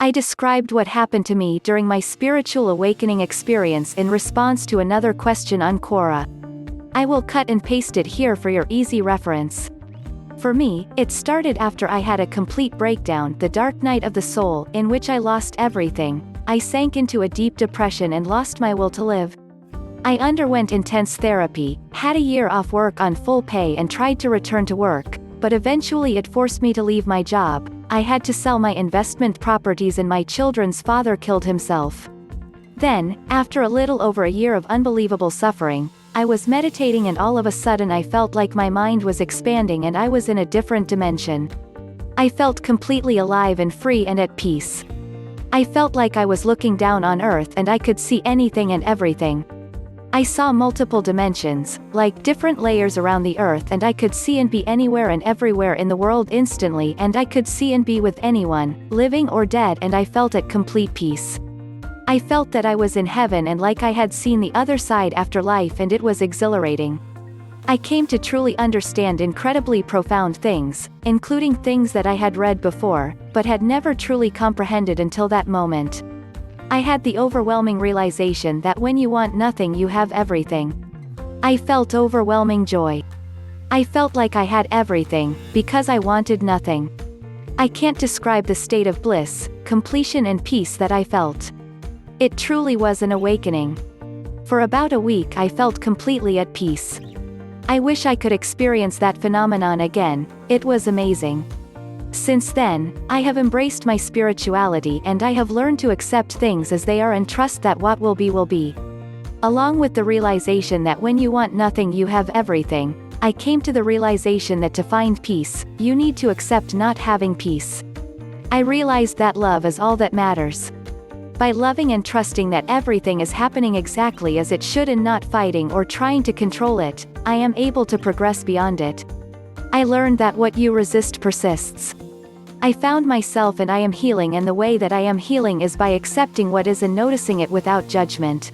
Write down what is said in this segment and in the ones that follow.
I described what happened to me during my spiritual awakening experience in response to another question on Quora. I will cut and paste it here for your easy reference. For me, it started after I had a complete breakdown, the dark night of the soul, in which I lost everything. I sank into a deep depression and lost my will to live. I underwent intense therapy, had a year off work on full pay and tried to return to work, but eventually it forced me to leave my job. I had to sell my investment properties and my children's father killed himself. Then, after a little over a year of unbelievable suffering, I was meditating and all of a sudden I felt like my mind was expanding and I was in a different dimension. I felt completely alive and free and at peace. I felt like I was looking down on Earth and I could see anything and everything. I saw multiple dimensions, like different layers around the Earth, and I could see and be anywhere and everywhere in the world instantly, and I could see and be with anyone, living or dead, and I felt at complete peace. I felt that I was in heaven and like I had seen the other side after life, and it was exhilarating. I came to truly understand incredibly profound things, including things that I had read before, but had never truly comprehended until that moment. I had the overwhelming realization that when you want nothing you have everything. I felt overwhelming joy. I felt like I had everything, because I wanted nothing. I can't describe the state of bliss, completion and peace that I felt. It truly was an awakening. For about a week I felt completely at peace. I wish I could experience that phenomenon again, it was amazing. Since then, I have embraced my spirituality and I have learned to accept things as they are and trust that what will be. Along with the realization that when you want nothing you have everything, I came to the realization that to find peace, you need to accept not having peace. I realized that love is all that matters. By loving and trusting that everything is happening exactly as it should and not fighting or trying to control it, I am able to progress beyond it. I learned that what you resist persists. I found myself and I am healing, and the way that I am healing is by accepting what is and noticing it without judgment.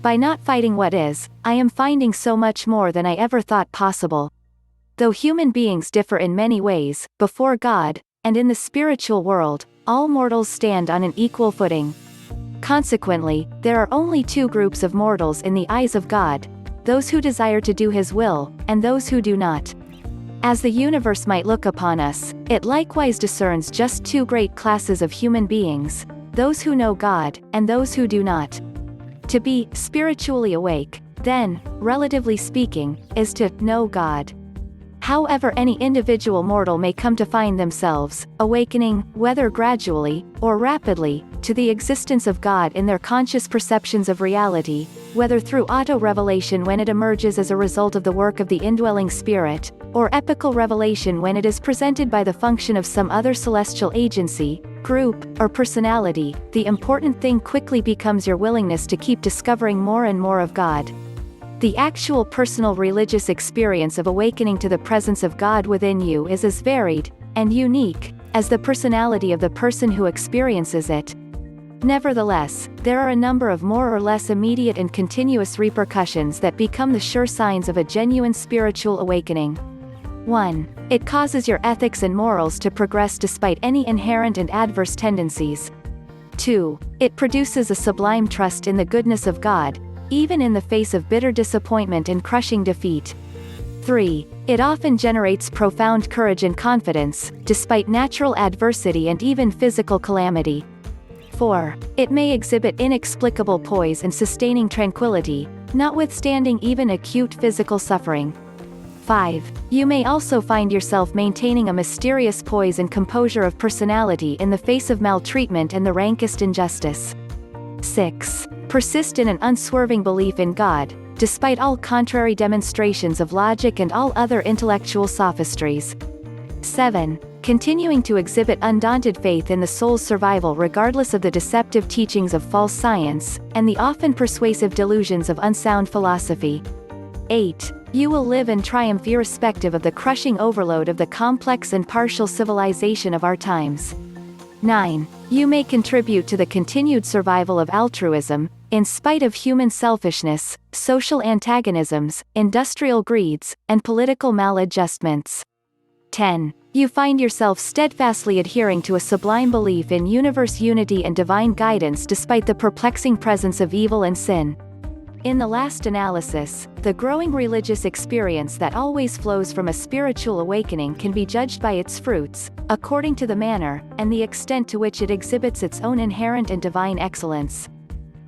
By not fighting what is, I am finding so much more than I ever thought possible. Though human beings differ in many ways, before God, and in the spiritual world, all mortals stand on an equal footing. Consequently, there are only two groups of mortals in the eyes of God: those who desire to do His will, and those who do not. As the universe might look upon us, it likewise discerns just two great classes of human beings: those who know God, and those who do not. To be spiritually awake, then, relatively speaking, is to know God. However, any individual mortal may come to find themselves awakening, whether gradually, or rapidly, to the existence of God in their conscious perceptions of reality, whether through auto-revelation when it emerges as a result of the work of the indwelling spirit, or epical revelation when it is presented by the function of some other celestial agency, group, or personality. The important thing quickly becomes your willingness to keep discovering more and more of God. The actual personal religious experience of awakening to the presence of God within you is as varied, and unique, as the personality of the person who experiences it. Nevertheless, there are a number of more or less immediate and continuous repercussions that become the sure signs of a genuine spiritual awakening. 1. It causes your ethics and morals to progress despite any inherent and adverse tendencies. 2. It produces a sublime trust in the goodness of God, even in the face of bitter disappointment and crushing defeat. 3. It often generates profound courage and confidence, despite natural adversity and even physical calamity. 4. It may exhibit inexplicable poise and sustaining tranquility, notwithstanding even acute physical suffering. 5. You may also find yourself maintaining a mysterious poise and composure of personality in the face of maltreatment and the rankest injustice. 6. Persist in an unswerving belief in God, despite all contrary demonstrations of logic and all other intellectual sophistries. 7. Continuing to exhibit undaunted faith in the soul's survival regardless of the deceptive teachings of false science, and the often persuasive delusions of unsound philosophy. 8. You will live and triumph irrespective of the crushing overload of the complex and partial civilization of our times. 9. You may contribute to the continued survival of altruism, in spite of human selfishness, social antagonisms, industrial greeds, and political maladjustments. 10. You find yourself steadfastly adhering to a sublime belief in universe unity and divine guidance despite the perplexing presence of evil and sin. In the last analysis, the growing religious experience that always flows from a spiritual awakening can be judged by its fruits, according to the manner and the extent to which it exhibits its own inherent and divine excellence.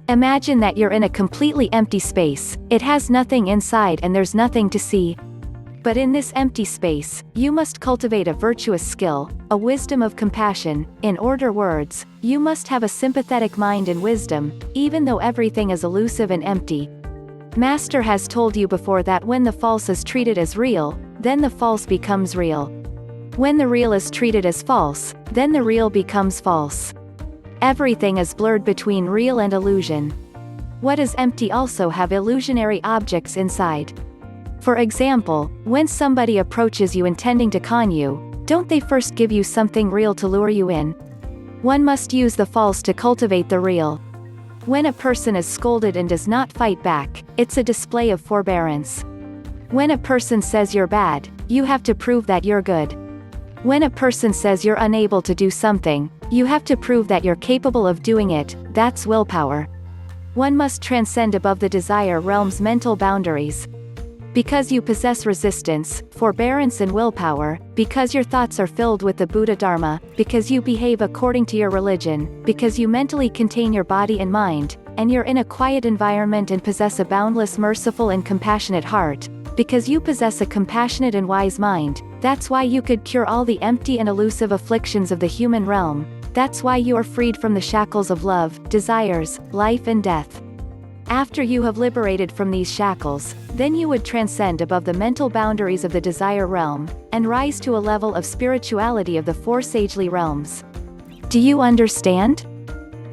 Imagine that you're in a completely empty space, it has nothing inside and there's nothing to see. But in this empty space, you must cultivate a virtuous skill, a wisdom of compassion, in other words, you must have a sympathetic mind and wisdom, even though everything is elusive and empty. Master has told you before that when the false is treated as real, then the false becomes real. When the real is treated as false, then the real becomes false. Everything is blurred between real and illusion. What is empty also have illusionary objects inside. For example, when somebody approaches you intending to con you, don't they first give you something real to lure you in? One must use the false to cultivate the real. When a person is scolded and does not fight back, it's a display of forbearance. When a person says you're bad, you have to prove that you're good. When a person says you're unable to do something, you have to prove that you're capable of doing it, that's willpower. One must transcend above the desire realm's mental boundaries. Because you possess resistance, forbearance and willpower, because your thoughts are filled with the Buddha Dharma, because you behave according to your religion, because you mentally contain your body and mind, and you're in a quiet environment and possess a boundless merciful and compassionate heart, because you possess a compassionate and wise mind, that's why you could cure all the empty and elusive afflictions of the human realm, that's why you are freed from the shackles of love, desires, life and death. After you have liberated from these shackles, then you would transcend above the mental boundaries of the desire realm, and rise to a level of spirituality of the four sagely realms. Do you understand?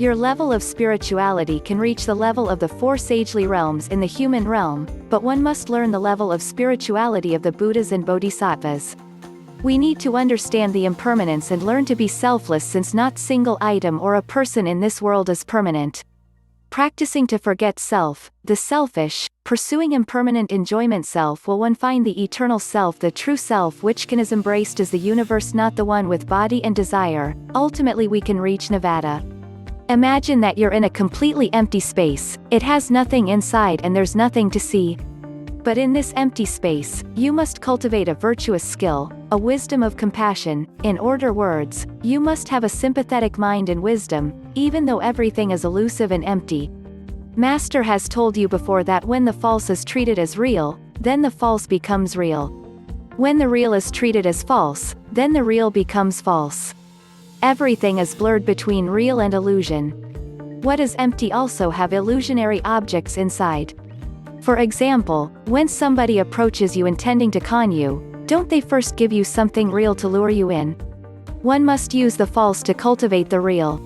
Your level of spirituality can reach the level of the four sagely realms in the human realm, but one must learn the level of spirituality of the Buddhas and Bodhisattvas. We need to understand the impermanence and learn to be selfless since not single item or a person in this world is permanent. Practicing to forget self, the selfish, pursuing impermanent enjoyment self will one find the eternal self, the true self which can is embraced as the universe, not the one with body and desire. Ultimately we can reach Nirvana. Imagine that you're in a completely empty space, it has nothing inside and there's nothing to see. But in this empty space, you must cultivate a virtuous skill, a wisdom of compassion, in other words, you must have a sympathetic mind and wisdom, even though everything is elusive and empty. Master has told you before that when the false is treated as real, then the false becomes real. When the real is treated as false, then the real becomes false. Everything is blurred between real and illusion. What is empty also have illusionary objects inside. For example, when somebody approaches you intending to con you, don't they first give you something real to lure you in? One must use the false to cultivate the real.